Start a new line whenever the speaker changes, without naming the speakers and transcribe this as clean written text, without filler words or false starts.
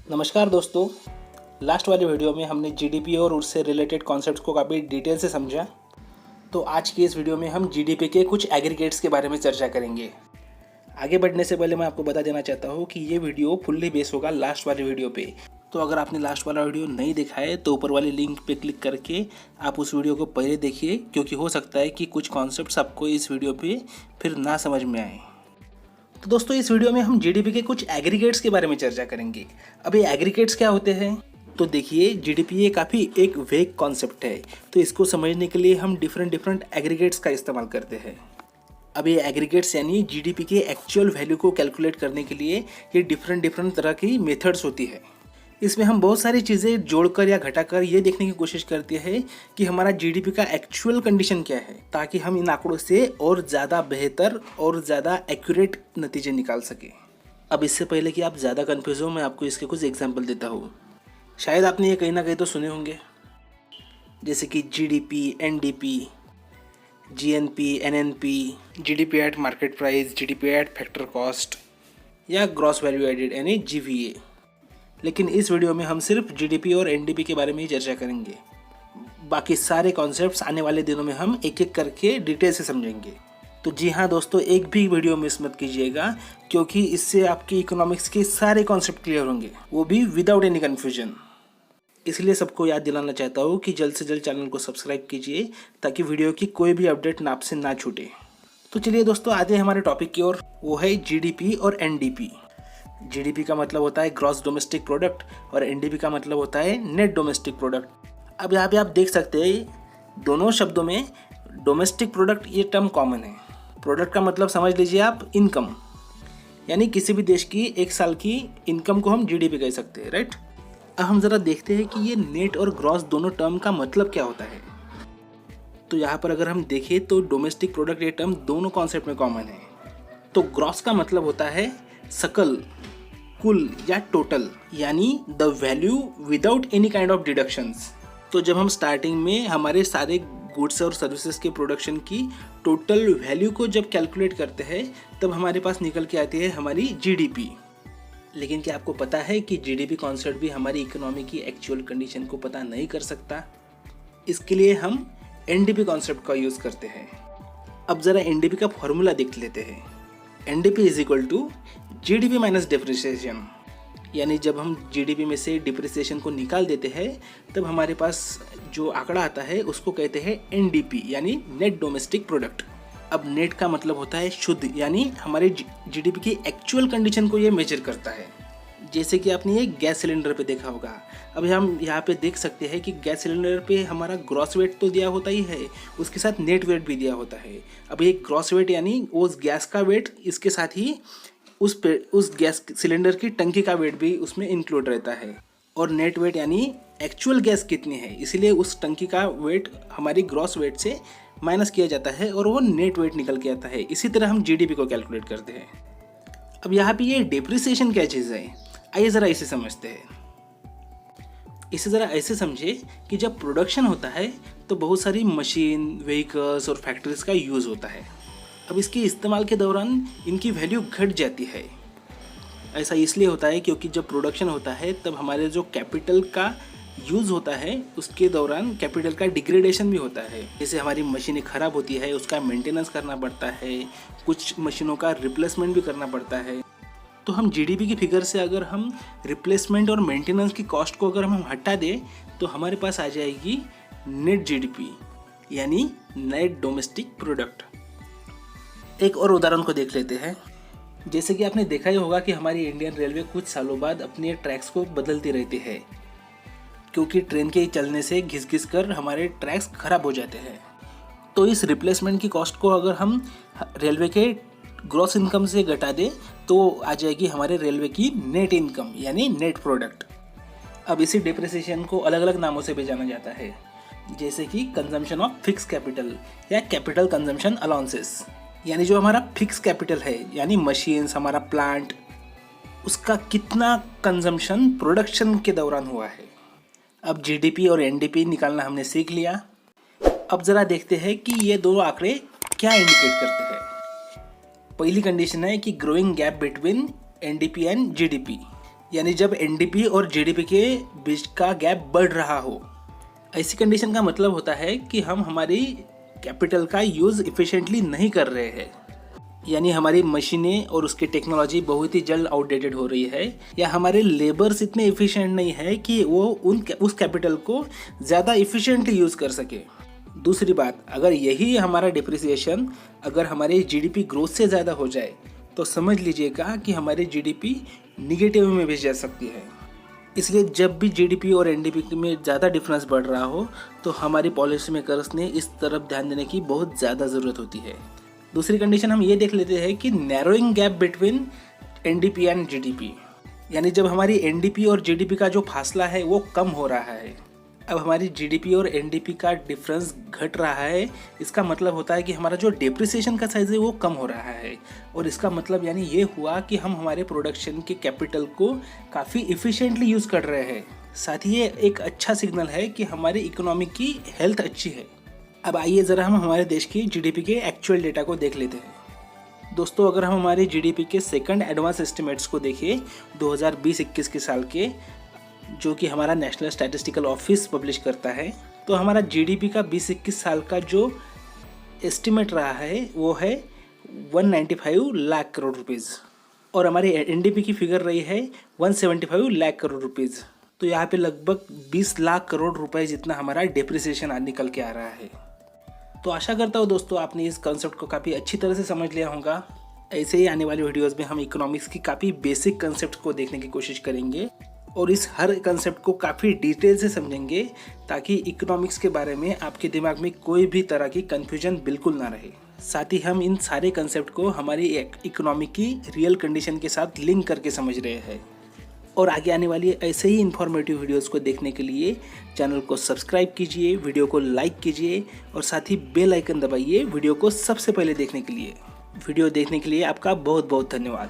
नमस्कार दोस्तों। लास्ट वाली वीडियो में हमने जीडीपी और उससे रिलेटेड कॉन्सेप्ट्स को काफ़ी डिटेल से समझा। तो आज की इस वीडियो में हम जीडीपी के कुछ एग्रीगेट्स के बारे में चर्चा करेंगे। आगे बढ़ने से पहले मैं आपको बता देना चाहता हूँ कि ये वीडियो फुल्ली बेस होगा लास्ट वाली वीडियो पे। तो अगर आपने लास्ट वाला वीडियो नहीं देखा है तो ऊपर वाली लिंक पे क्लिक करके आप उस वीडियो को पहले देखिए, क्योंकि हो सकता है कि कुछ कॉन्सेप्ट्स आपको इस वीडियो पे फिर ना समझ में आए। तो दोस्तों, इस वीडियो में हम जीडीपी के कुछ एग्रीगेट्स के बारे में चर्चा करेंगे। अब ये एग्रीगेट्स क्या होते हैं? तो देखिए, जीडीपी ये काफ़ी एक वेग कॉन्सेप्ट है, तो इसको समझने के लिए हम डिफरेंट एग्रीगेट्स का इस्तेमाल करते हैं। अब ये एग्रीगेट्स यानी जीडीपी के एक्चुअल वैल्यू को कैलकुलेट करने के लिए ये डिफरेंट तरह की मेथड्स होती है। इसमें हम बहुत सारी चीज़ें जोड़कर या घटाकर ये देखने की कोशिश करते हैं कि हमारा जीडीपी का एक्चुअल कंडीशन क्या है, ताकि हम इन आंकड़ों से और ज़्यादा बेहतर और ज़्यादा एक्यूरेट नतीजे निकाल सकें। अब इससे पहले कि आप ज़्यादा कन्फ्यूज हो, मैं आपको इसके कुछ एग्जाम्पल देता हूँ। शायद आपने ये कहीं ना कहीं तो सुने होंगे, जैसे कि GDP, NDP, GNP, NNP, GDP at market price, GDP at factor cost या ग्रॉस वैल्यू एडेड यानी जीवीए। लेकिन इस वीडियो में हम सिर्फ जीडीपी और एनडीपी के बारे में ही चर्चा करेंगे। बाकी सारे कॉन्सेप्ट्स आने वाले दिनों में हम एक एक करके डिटेल से समझेंगे। तो जी हाँ दोस्तों, एक भी वीडियो मिस मत कीजिएगा, क्योंकि इससे आपकी इकोनॉमिक्स के सारे कॉन्सेप्ट क्लियर होंगे, वो भी विदाउट एनी कन्फ्यूजन। इसलिए सबको याद दिलाना चाहता हूँ कि जल्द से जल्द चैनल को सब्सक्राइब कीजिए, ताकि वीडियो की कोई भी अपडेट आपसे ना छूटे। तो चलिए दोस्तों, आते हैं हमारे टॉपिक की ओर। वो है जीडीपी और एनडीपी। जीडीपी का मतलब होता है ग्रॉस डोमेस्टिक प्रोडक्ट और एनडीपी का मतलब होता है नेट डोमेस्टिक प्रोडक्ट। अब यहाँ पे आप देख सकते हैं दोनों शब्दों में डोमेस्टिक प्रोडक्ट ये टर्म कॉमन है। प्रोडक्ट का मतलब समझ लीजिए आप इनकम, यानी किसी भी देश की एक साल की इनकम को हम जीडीपी कह सकते हैं, राइट। अब हम ज़रा देखते हैं कि ये नेट और ग्रॉस दोनों टर्म का मतलब क्या होता है। तो यहाँ पर अगर हम देखें तो डोमेस्टिक प्रोडक्ट ये टर्म दोनों कॉन्सेप्ट में कॉमन है। तो ग्रॉस का मतलब होता है सकल, कुल या टोटल, यानी the value without any kind of deductions. तो जब हम स्टार्टिंग में हमारे सारे गुड्स और सर्विसेज के प्रोडक्शन की टोटल वैल्यू को जब कैलकुलेट करते हैं, तब हमारे पास निकल के आती है हमारी जीडीपी। लेकिन क्या आपको पता है कि जीडीपी कॉन्सेप्ट भी हमारी इकोनॉमी की एक्चुअल कंडीशन को पता नहीं कर सकता? इसके लिए हम एनडीपी कॉन्सेप्ट का यूज़ करते हैं। अब ज़रा एनडीपी का फॉर्मूला देख लेते हैं। NDP is equal to GDP minus depreciation, यानी जब हम जीडीपी में से डिप्रिसिएशन को निकाल देते हैं, तब हमारे पास जो आंकड़ा आता है उसको कहते हैं एनडीपी, यानी नेट डोमेस्टिक प्रोडक्ट। अब नेट का मतलब होता है शुद्ध, यानी हमारे जीडीपी की एक्चुअल कंडीशन को ये मेजर करता है। जैसे कि आपने ये गैस सिलेंडर पे देखा होगा। अब हम यहाँ पे देख सकते हैं कि गैस सिलेंडर पे हमारा ग्रॉस वेट तो दिया होता ही है, उसके साथ नेट वेट भी दिया होता है। अब ये ग्रॉस वेट यानी उस गैस का वेट, इसके साथ ही उस गैस सिलेंडर की टंकी का वेट भी उसमें इंक्लूड रहता है। और नेट वेट यानी एक्चुअल गैस कितनी है, इसीलिए उस टंकी का वेट हमारी ग्रॉस वेट से माइनस किया जाता है और वो नेट वेट निकल के आता है। इसी तरह हम जीडीपी को कैलकुलेट करते हैं। अब यहाँ पे ये डिप्रिसिएशन क्या चीज़ है, आइए ज़रा इसे समझते हैं। इसे ज़रा ऐसे समझे कि जब प्रोडक्शन होता है तो बहुत सारी मशीन, व्हीकल्स और फैक्ट्रीज का यूज़ होता है। अब इसके इस्तेमाल के दौरान इनकी वैल्यू घट जाती है। ऐसा इसलिए होता है क्योंकि जब प्रोडक्शन होता है तब हमारे जो कैपिटल का यूज़ होता है उसके दौरान कैपिटल का डिग्रेडेशन भी होता है। जैसे हमारी मशीनें ख़राब होती है, उसका मेंटेनेंस करना पड़ता है, कुछ मशीनों का रिप्लेसमेंट भी करना पड़ता है। तो हम जीडीपी की फिगर से अगर हम रिप्लेसमेंट और मेंटेनेंस की कॉस्ट को अगर हम हटा दें तो हमारे पास आ जाएगी नेट जीडीपी, यानी नेट डोमेस्टिक प्रोडक्ट। एक और उदाहरण को देख लेते हैं। जैसे कि आपने देखा ही होगा कि हमारी इंडियन रेलवे कुछ सालों बाद अपने ट्रैक्स को बदलती रहती है, क्योंकि ट्रेन के चलने से घिस घिस कर हमारे ट्रैक्स खराब हो जाते हैं। तो इस रिप्लेसमेंट की कॉस्ट को अगर हम रेलवे के ग्रॉस इनकम से घटा दें तो आ जाएगी हमारे रेलवे की नेट इनकम, यानी नेट प्रोडक्ट। अब इसी डिप्रिसिएशन को अलग अलग नामों से भी जाना जाता है, जैसे कि कंजम्पशन ऑफ फिक्स कैपिटल या कैपिटल कंजम्पशन अलाउंसेस, यानी जो हमारा फिक्स कैपिटल है, यानी मशीन्स, हमारा प्लांट, उसका कितना कंजम्पशन प्रोडक्शन के दौरान हुआ है। अब जीडीपी और एनडीपी निकालना हमने सीख लिया। अब ज़रा देखते हैं कि ये दो आंकड़े क्या इंडिकेट करते हैं। पहली कंडीशन है कि growing gap between NDP and GDP, यानी जब एनडीपी और जीडीपी के बीच का गैप बढ़ रहा हो। ऐसी कंडीशन का मतलब होता है कि हम हमारी कैपिटल का यूज़ इफ़िशिएंटली नहीं कर रहे हैं, यानी हमारी मशीनें और उसकी टेक्नोलॉजी बहुत ही जल्द आउटडेटेड हो रही है, या हमारे लेबर्स इतने इफ़िशिएंट नहीं है कि वो उस कैपिटल को ज़्यादा इफ़िशिएंटली यूज़ कर सके। दूसरी बात, अगर यही हमारा डिप्रिसिएशन अगर हमारे जीडीपी ग्रोथ से ज़्यादा हो जाए तो समझ लीजिएगा कि हमारी जीडीपी निगेटिव में भी जा सकती है। इसलिए जब भी जीडीपी और एनडीपी में ज़्यादा डिफरेंस बढ़ रहा हो तो हमारी पॉलिसी मेकर्स ने इस तरफ ध्यान देने की बहुत ज़्यादा ज़रूरत होती है। दूसरी कंडीशन हम ये देख लेते हैं कि narrowing gap between NDP and GDP, यानी जब हमारी एनडीपी और जीडीपी का जो फासला है वो कम हो रहा है। अब हमारी जीडीपी और एनडीपी का डिफरेंस घट रहा है, इसका मतलब होता है कि हमारा जो डेप्रिसिएशन का साइज है वो कम हो रहा है, और इसका मतलब यानी ये हुआ कि हम हमारे प्रोडक्शन के कैपिटल को काफ़ी इफ़िशिएंटली यूज़ कर रहे हैं। साथ ही ये एक अच्छा सिग्नल है कि हमारी इकोनॉमी की हेल्थ अच्छी है। अब आइए ज़रा हम हमारे देश की जीडीपी के एक्चुअल डेटा को देख लेते हैं। दोस्तों, अगर हम हमारी जीडीपी के सेकंड एडवांस एस्टिमेट्स को देखें 2020-21 के साल के, जो कि हमारा नेशनल स्टैटिस्टिकल ऑफिस पब्लिश करता है, तो हमारा जीडीपी का 20-21 साल का जो एस्टिमेट रहा है वो है 195 लाख करोड़ रुपीज़, और हमारी एनडीपी की फिगर रही है 175 लाख करोड़ रुपीज़। तो यहाँ पे लगभग 20 लाख करोड़ रुपए जितना हमारा डेप्रिसिएशन निकल के आ रहा है। तो आशा करता हूँ दोस्तों आपने इस कंसेप्ट को काफ़ी अच्छी तरह से समझ लिया होगा। ऐसे ही आने वाली वीडियोस में हम इकोनॉमिक्स की काफ़ी बेसिक कंसेप्ट को देखने की कोशिश करेंगे और इस हर कंसेप्ट को काफ़ी डिटेल से समझेंगे, ताकि इकोनॉमिक्स के बारे में आपके दिमाग में कोई भी तरह की कन्फ्यूजन बिल्कुल ना रहे। साथ ही हम इन सारे कंसेप्ट को हमारी इकोनॉमी की रियल कंडीशन के साथ लिंक करके समझ रहे हैं। और आगे आने वाली ऐसे ही इन्फॉर्मेटिव वीडियोस को देखने के लिए चैनल को सब्सक्राइब कीजिए, वीडियो को लाइक कीजिए और साथ ही बेल आइकन दबाइए वीडियो को सबसे पहले देखने के लिए। वीडियो देखने के लिए आपका बहुत बहुत धन्यवाद।